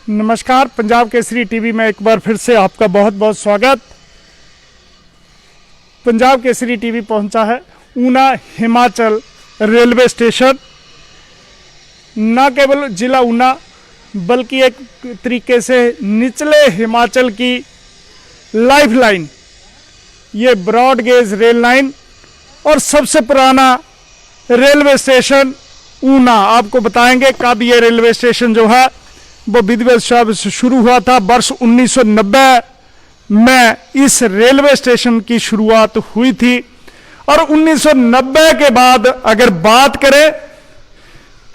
नमस्कार, पंजाब केसरी टीवी में एक बार फिर से आपका बहुत बहुत स्वागत। पंजाब केसरी टीवी पहुंचा है ऊना हिमाचल रेलवे स्टेशन। न केवल जिला ऊना बल्कि एक तरीके से निचले हिमाचल की लाइफलाइन, ये ब्रॉड गेज रेल लाइन और सबसे पुराना रेलवे स्टेशन ऊना। आपको बताएंगे कब ये रेलवे स्टेशन जो है वो विधिवत शब्द से शुरू हुआ था। वर्ष 1990 में इस रेलवे स्टेशन की शुरुआत हुई थी और 1990 के बाद अगर बात करें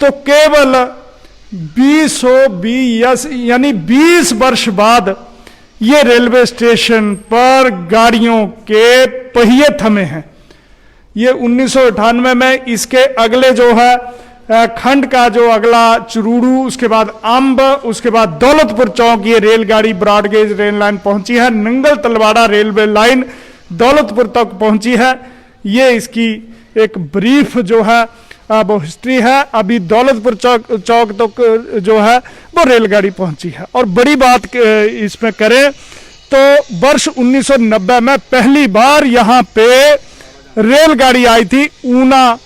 तो केवल 20 यानी 20 वर्ष बाद ये रेलवे स्टेशन पर गाड़ियों के पहिए थमे हैं। ये 1998 में इसके अगले जो है खंड का जो अगला चुरूड़ू, उसके बाद अंब, उसके बाद दौलतपुर चौक ये रेलगाड़ी ब्रॉडगेज रेल लाइन पहुंची है। नंगल तलवाड़ा रेलवे लाइन दौलतपुर तक पहुंची है। ये इसकी एक ब्रीफ जो है वो हिस्ट्री है। अभी दौलतपुर चौक तक जो है वो रेलगाड़ी पहुंची है। और बड़ी बात इसमें करें तो वर्ष 1990 में पहली बार यहाँ पे रेलगाड़ी आई थी ऊना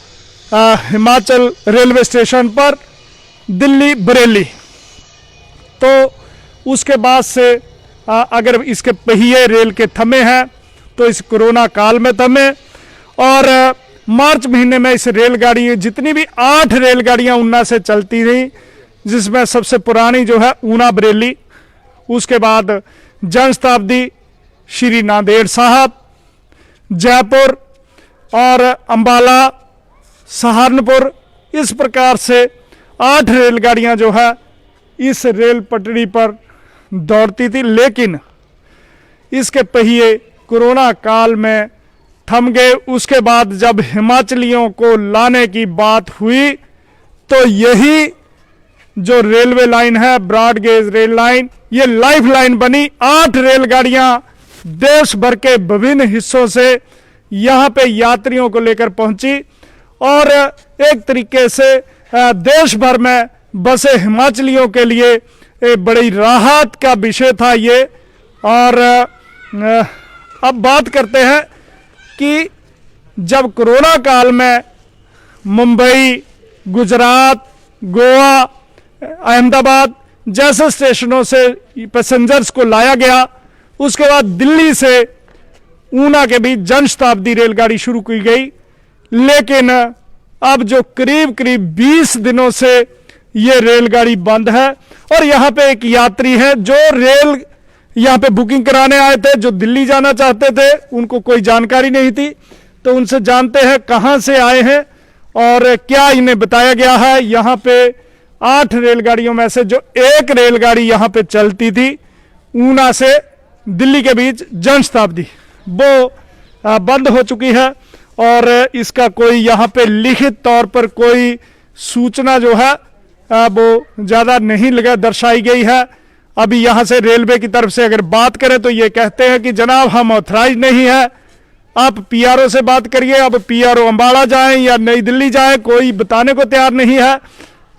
हिमाचल रेलवे स्टेशन पर, दिल्ली बरेली। तो उसके बाद से अगर इसके पहिए रेल के थमे हैं तो इस कोरोना काल में थमे। और मार्च महीने में इस रेलगाड़ी जितनी भी 8 रेलगाड़ियां ऊना से चलती रही, जिसमें सबसे पुरानी जो है ऊना बरेली, उसके बाद जन शताब्दी श्री नांदेड़ साहब, जयपुर और अंबाला, सहारनपुर, इस प्रकार से 8 रेलगाड़ियां जो है इस रेल पटरी पर दौड़ती थी। लेकिन इसके पहिए कोरोना काल में थम गए। उसके बाद जब हिमाचलियों को लाने की बात हुई तो यही जो रेलवे लाइन है ब्रॉड गेज रेल लाइन, ये लाइफ लाइन बनी। 8 रेलगाड़ियां देश भर के विभिन्न हिस्सों से यहां पे यात्रियों को लेकर पहुंची और एक तरीके से देश भर में बसे हिमाचलियों के लिए एक बड़ी राहत का विषय था ये। और अब बात करते हैं कि जब कोरोना काल में मुंबई, गुजरात, गोवा, अहमदाबाद जैसे स्टेशनों से पैसेंजर्स को लाया गया, उसके बाद दिल्ली से ऊना के बीच जन शताब्दी रेलगाड़ी शुरू की गई। लेकिन अब जो करीब करीब 20 दिनों से ये रेलगाड़ी बंद है। और यहाँ पे एक यात्री है जो रेल यहाँ पे बुकिंग कराने आए थे, जो दिल्ली जाना चाहते थे, उनको कोई जानकारी नहीं थी। तो उनसे जानते हैं कहाँ से आए हैं और क्या इन्हें बताया गया है। यहाँ पे 8 रेलगाड़ियों में से जो एक रेलगाड़ी यहाँ पे चलती थी ऊना से दिल्ली के बीच, जन शताब्दी, वो बंद हो चुकी है। और इसका कोई यहाँ पे लिखित तौर पर कोई सूचना जो है वो ज़्यादा नहीं दर्शाई गई है। अभी यहाँ से रेलवे की तरफ से अगर बात करें तो ये कहते हैं कि जनाब हम ऑथराइज नहीं है, आप पीआरओ से बात करिए। अब पीआरओ अंबाला जाएं या नई दिल्ली जाएं, कोई बताने को तैयार नहीं है।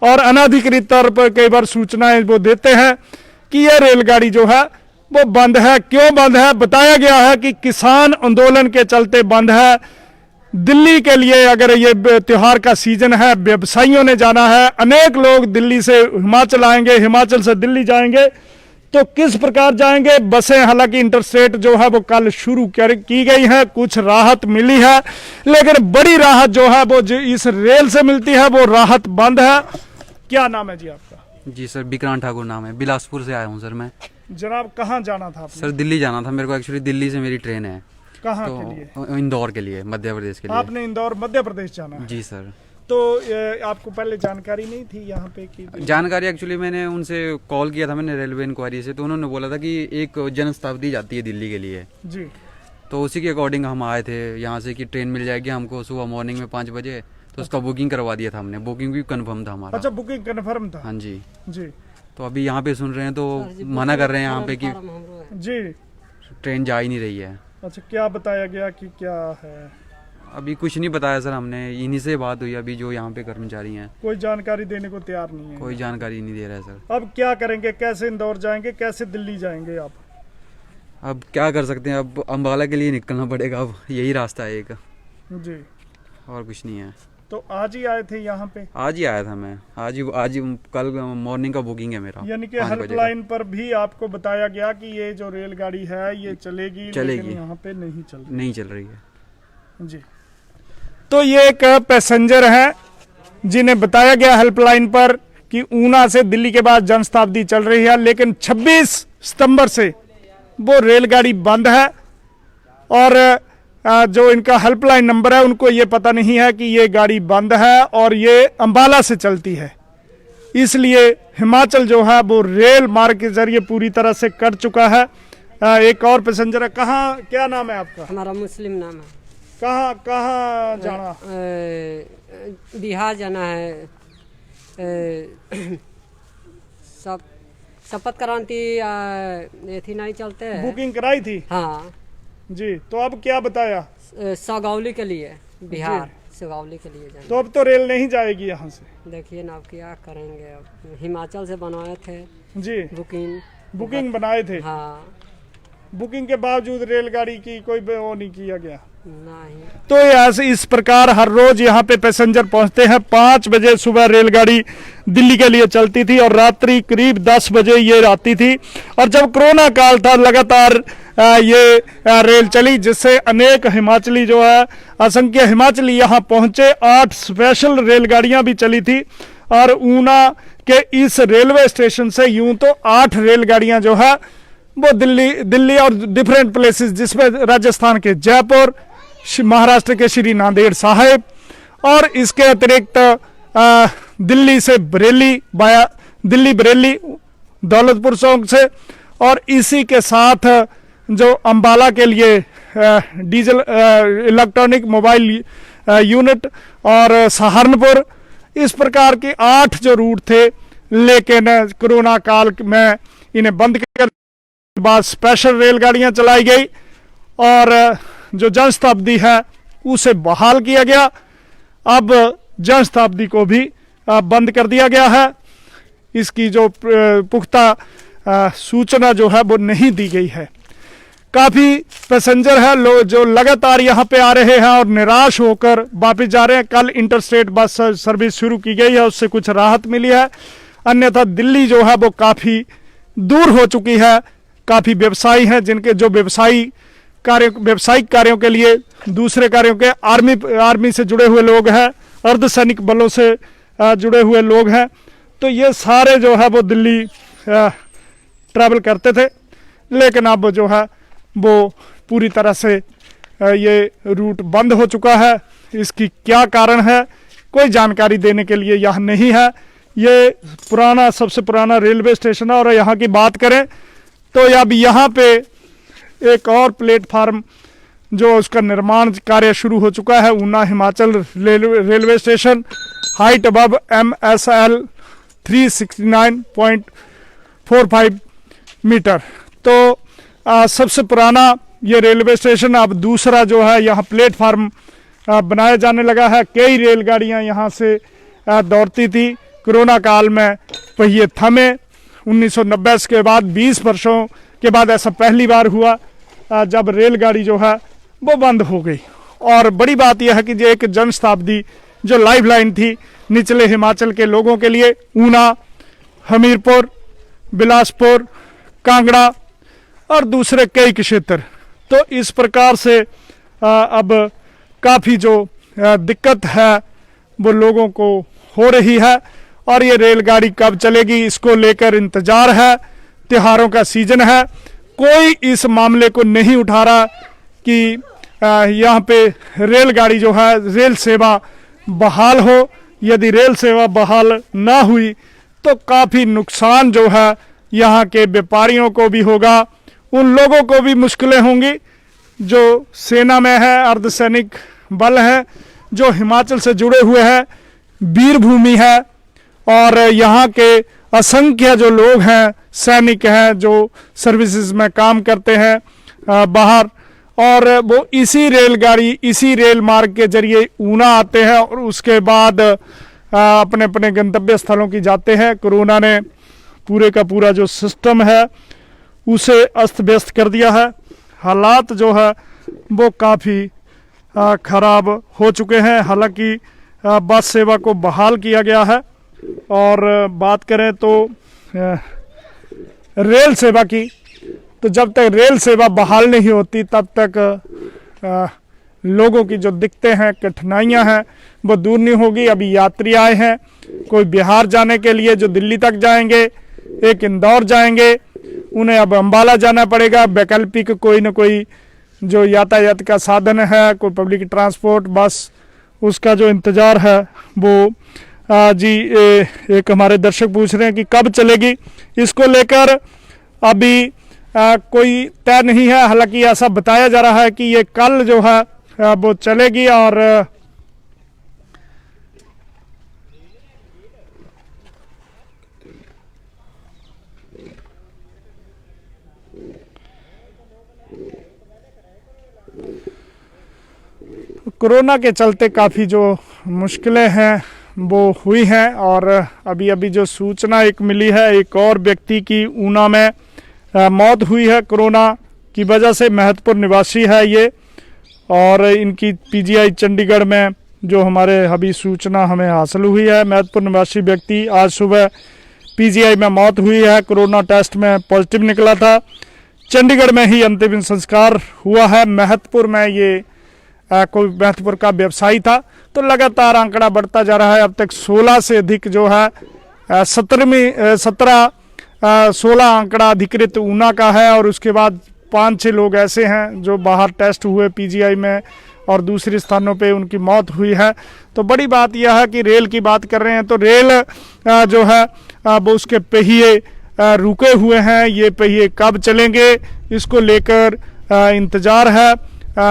और अनाधिकृत तौर पर कई बार सूचनाएं वो देते हैं कि यह रेलगाड़ी जो है वो बंद है। क्यों बंद है? बताया गया है कि किसान आंदोलन के चलते बंद है। दिल्ली के लिए अगर ये त्योहार का सीजन है, व्यवसायियों ने जाना है, अनेक लोग दिल्ली से हिमाचल आएंगे, हिमाचल से दिल्ली जाएंगे, तो किस प्रकार जाएंगे? बसें हालांकि इंटरस्टेट जो है वो कल शुरू की गई है, कुछ राहत मिली है, लेकिन बड़ी राहत जो है वो जो इस रेल से मिलती है वो राहत बंद है। क्या नाम है जी आपका? जी सर, विक्रांत ठाकुर नाम है, बिलासपुर से आया हूँ सर मैं। जनाब कहाँ जाना था आपने? सर दिल्ली जाना था मेरे को, एक्चुअली दिल्ली से मेरी ट्रेन है। कहाँ तो के लिए? इंदौर के लिए, मध्य प्रदेश के लिए। आपने इंदौर मध्य प्रदेश जाना है? जी सर। तो आपको पहले जानकारी नहीं थी यहाँ पे की? जानकारी एक्चुअली मैंने उनसे कॉल किया था, मैंने रेलवे इंक्वायरी से, तो उन्होंने बोला था कि एक जन शताब्दी जाती है दिल्ली के लिए जी। तो उसी के अकॉर्डिंग हम आए थे यहाँ से कि ट्रेन मिल जाएगी हमको सुबह मॉर्निंग में 5 बजे। तो उसका बुकिंग करवा दिया था हमने, बुकिंग भी कंफर्म था हमारा। अच्छा, बुकिंग कंफर्म था? हाँ जी जी। तो अभी यहाँ पे सुन रहे हैं तो मना कर रहे हैं यहाँ पे कि जी ट्रेन जा ही नहीं रही है। अच्छा, क्या बताया गया कि क्या है? अभी कुछ नहीं बताया सर हमने, इन्हीं से बात हुई अभी जो यहाँ पे कर्मचारी हैं। कोई जानकारी देने को तैयार नहीं है? कोई जानकारी नहीं दे रहा है सर। अब क्या करेंगे, कैसे इंदौर जाएंगे, कैसे दिल्ली जाएंगे आप? अब क्या कर सकते हैं, अब अम्बाला के लिए निकलना पड़ेगा, अब यही रास्ता है एक जी। और कुछ नहीं है। तो आज ही आए थे यहाँ पे? आज ही आया था मैं, आज ही कल मॉर्निंग का बुकिंग है मेरा। यानी कि 5 बजे का। हेल्पलाइन पर भी आपको बताया गया कि ये जो रेलगाड़ी है ये चलेगी लेकिन यहाँ पे नहीं चल रही है जी। तो ये एक पैसेंजर है जिन्हें बताया गया हेल्पलाइन पर कि ऊना से दिल्ली के बाद जनशताब्दी चल रही है, लेकिन 26 सितंबर से वो रेलगाड़ी बंद है और जो इनका हेल्पलाइन नंबर है उनको ये पता नहीं है कि ये गाड़ी बंद है और ये अंबाला से चलती है। इसलिए हिमाचल जो है वो रेल मार्ग के जरिए पूरी तरह से कट चुका है। एक और पैसेंजर है, कहाँ, क्या नाम है आपका? हमारा मुस्लिम नाम है। कहाँ जाना? बिहार जाना है। सब शपथ क्रांति थी, नहीं चलते हैं। बुकिंग कराई थी? हाँ जी। तो अब क्या बताया? सगौली के लिए, बिहार सगौली के लिए जाना। तो अब तो रेल नहीं जाएगी यहाँ से? देखिए ना अब क्या करेंगे, अब हिमाचल से बनवाए थे जी, बुकिंग बनाए थे। हाँ, बुकिंग के बावजूद रेलगाड़ी की कोई वो नहीं किया गया। नहीं। तो ऐसे इस प्रकार हर रोज यहाँ पे पैसेंजर पहुंचते हैं। 5 बजे सुबह रेलगाड़ी दिल्ली के लिए चलती थी और रात्रि करीब 10 बजे ये आती थी। और जब कोरोना काल था लगातार ये रेल चली, जिससे अनेक हिमाचली जो है, असंख्य हिमाचली यहाँ पहुंचे। 8 स्पेशल रेलगाड़ियां भी चली थी और ऊना के इस रेलवे स्टेशन से यूं तो 8 रेलगाड़ियां जो है वो दिल्ली और डिफरेंट प्लेसेस, जिसमें राजस्थान के जयपुर, महाराष्ट्र के श्री नांदेड़ साहिब और इसके अतिरिक्त दिल्ली से बरेली, वाया दिल्ली बरेली दौलतपुर चौक से, और इसी के साथ जो अंबाला के लिए डीजल इलेक्ट्रॉनिक मोबाइल यूनिट और सहारनपुर, इस प्रकार के 8 जो रूट थे। लेकिन कोरोना काल में इन्हें बंद कर बाद स्पेशल रेलगाड़ियां चलाई गई और जो जनशताब्दी है उसे बहाल किया गया। अब जनशताब्दी को भी बंद कर दिया गया है। इसकी जो पुख्ता सूचना जो है वो नहीं दी गई है। काफी पैसेंजर है लोग जो लगातार यहाँ पे आ रहे हैं और निराश होकर वापस जा रहे हैं। कल इंटरस्टेट बस सर्विस शुरू की गई है, उससे कुछ राहत मिली है, अन्यथा दिल्ली जो है वो काफी दूर हो चुकी है। काफी व्यवसायी हैं जिनके जो व्यावसायिक कार्यों के लिए, दूसरे कार्यों के आर्मी से जुड़े हुए लोग हैं, अर्धसैनिक बलों से जुड़े हुए लोग हैं। तो ये सारे जो है वो दिल्ली ट्रैवल करते थे, लेकिन अब जो है वो पूरी तरह से ये रूट बंद हो चुका है। इसकी क्या कारण है कोई जानकारी देने के लिए यहाँ नहीं है। ये पुराना, सबसे पुराना रेलवे स्टेशन है और यहाँ की बात करें तो अब यहाँ पे एक और प्लेटफार्म जो उसका निर्माण कार्य शुरू हो चुका है, Una Himachal railway station, height above MSL 369.45 मीटर। तो सबसे पुराना ये रेलवे स्टेशन, अब दूसरा जो है यहाँ प्लेटफार्म बनाया जाने लगा है। कई रेलगाड़ियाँ यहाँ से दौड़ती थी। कोरोना काल में पहिए थमे। 1990 के बाद 20 वर्षों के बाद ऐसा पहली बार हुआ जब रेलगाड़ी जो है वो बंद हो गई। और बड़ी बात यह है कि जो एक जनशताब्दी जो लाइफलाइन थी निचले हिमाचल के लोगों के लिए, ऊना, हमीरपुर, बिलासपुर, कांगड़ा और दूसरे कई क्षेत्र, तो इस प्रकार से अब काफ़ी जो दिक्कत है वो लोगों को हो रही है। और ये रेलगाड़ी कब चलेगी इसको लेकर इंतजार है। त्योहारों का सीजन है, कोई इस मामले को नहीं उठा रहा कि यहाँ पे रेलगाड़ी जो है, रेल सेवा बहाल हो। यदि रेल सेवा बहाल ना हुई तो काफ़ी नुकसान जो है यहाँ के व्यापारियों को भी होगा, उन लोगों को भी मुश्किलें होंगी जो सेना में है, अर्धसैनिक बल है, जो हिमाचल से जुड़े हुए हैं, वीर भूमि है। और यहाँ के असंख्य जो लोग हैं, सैनिक हैं जो सर्विसेज में काम करते हैं बाहर, और वो इसी रेलगाड़ी इसी रेल मार्ग के जरिए ऊना आते हैं और उसके बाद अपने अपने गंतव्य स्थलों की जाते हैं। कोरोना ने पूरे का पूरा जो सिस्टम है उसे अस्त व्यस्त कर दिया है। हालात जो है वो काफ़ी खराब हो चुके हैं। हालांकि बस सेवा को बहाल किया गया है और बात करें तो रेल सेवा की, तो जब तक रेल सेवा बहाल नहीं होती तब तक लोगों की जो दिक्कतें हैं, कठिनाइयां हैं, वो दूर नहीं होगी। अभी यात्री आए हैं, कोई बिहार जाने के लिए जो दिल्ली तक जाएंगे, एक इंदौर जाएंगे, उन्हें अब अंबाला जाना पड़ेगा। वैकल्पिक कोई ना कोई जो यातायात का साधन है, कोई पब्लिक ट्रांसपोर्ट, बस, उसका जो इंतज़ार है वो एक हमारे दर्शक पूछ रहे हैं कि कब चलेगी। इसको लेकर अभी कोई तय नहीं है। हालांकि ऐसा बताया जा रहा है कि ये कल जो है वो चलेगी और कोरोना के चलते काफ़ी जो मुश्किलें हैं वो हुई हैं। और अभी अभी जो सूचना एक मिली है, एक और व्यक्ति की ऊना में मौत हुई है कोरोना की वजह से। महतपुर निवासी है ये और इनकी पीजीआई चंडीगढ़ में जो हमारे अभी सूचना हमें हासिल हुई है, महतपुर निवासी व्यक्ति आज सुबह पीजीआई में मौत हुई है। कोरोना टेस्ट में पॉजिटिव निकला था। चंडीगढ़ में ही अंतिम संस्कार हुआ है। महतपुर में ये कोई महतपुर का व्यवसायी था। तो लगातार आंकड़ा बढ़ता जा रहा है। अब तक 16 से अधिक जो है 16 आंकड़ा अधिकृत ऊना का है और उसके बाद 5-6 लोग ऐसे हैं जो बाहर टेस्ट हुए पीजीआई में और दूसरे स्थानों पे उनकी मौत हुई है। तो बड़ी बात यह है कि रेल की बात कर रहे हैं तो रेल जो है वो उसके पहिए रुके हुए हैं। ये पहिए कब चलेंगे इसको लेकर इंतजार है।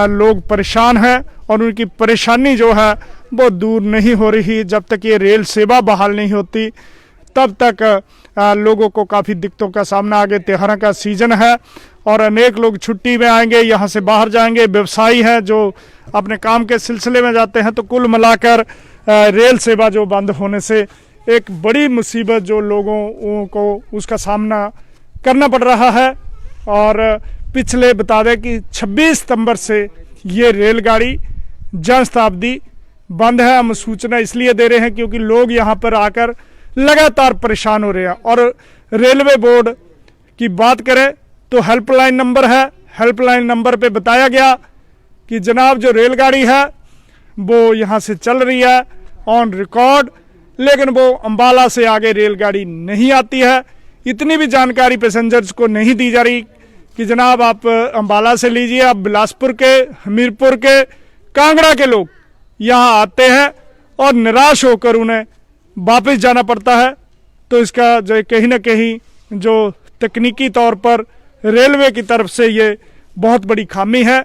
लोग परेशान हैं और उनकी परेशानी जो है वो दूर नहीं हो रही। जब तक ये रेल सेवा बहाल नहीं होती तब तक लोगों को काफ़ी दिक्कतों का सामना। आगे त्योहारों का सीजन है और अनेक लोग छुट्टी में आएंगे, यहाँ से बाहर जाएंगे। व्यवसायी हैं जो अपने काम के सिलसिले में जाते हैं। तो कुल मिलाकर रेल सेवा जो बंद होने से एक बड़ी मुसीबत जो लोगों को उसका सामना करना पड़ रहा है। और पिछले बता दें कि 26 सितंबर से ये रेलगाड़ी जनशताब्दी बंद है। हम सूचना इसलिए दे रहे हैं क्योंकि लोग यहाँ पर आकर लगातार परेशान हो रहे हैं। और रेलवे बोर्ड की बात करें तो हेल्पलाइन नंबर है। हेल्पलाइन नंबर पे बताया गया कि जनाब जो रेलगाड़ी है वो यहाँ से चल रही है ऑन रिकॉर्ड, लेकिन वो अंबाला से आगे रेलगाड़ी नहीं आती है। इतनी भी जानकारी पैसेंजर्स को नहीं दी जा रही कि जनाब आप अंबाला से लीजिए। आप बिलासपुर के, हमीरपुर के, कांगड़ा के लोग यहाँ आते हैं और निराश होकर उन्हें वापस जाना पड़ता है। तो इसका जो कहीं ना कहीं जो तकनीकी तौर पर रेलवे की तरफ से ये बहुत बड़ी खामी है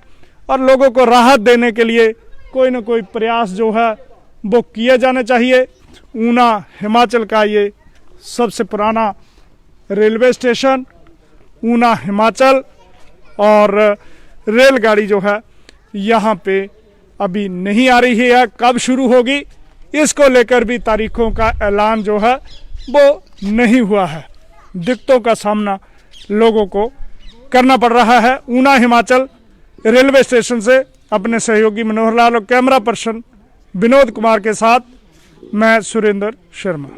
और लोगों को राहत देने के लिए कोई ना कोई प्रयास जो है वो किया जाना चाहिए। ऊना हिमाचल का ये सबसे पुराना रेलवे स्टेशन ऊना हिमाचल, और रेलगाड़ी जो है यहाँ पे अभी नहीं आ रही है। कब शुरू होगी इसको लेकर भी तारीखों का ऐलान जो है वो नहीं हुआ है। दिक्कतों का सामना लोगों को करना पड़ रहा है। ऊना हिमाचल रेलवे स्टेशन से अपने सहयोगी मनोहर लाल और कैमरा पर्सन विनोद कुमार के साथ मैं सुरेंद्र शर्मा।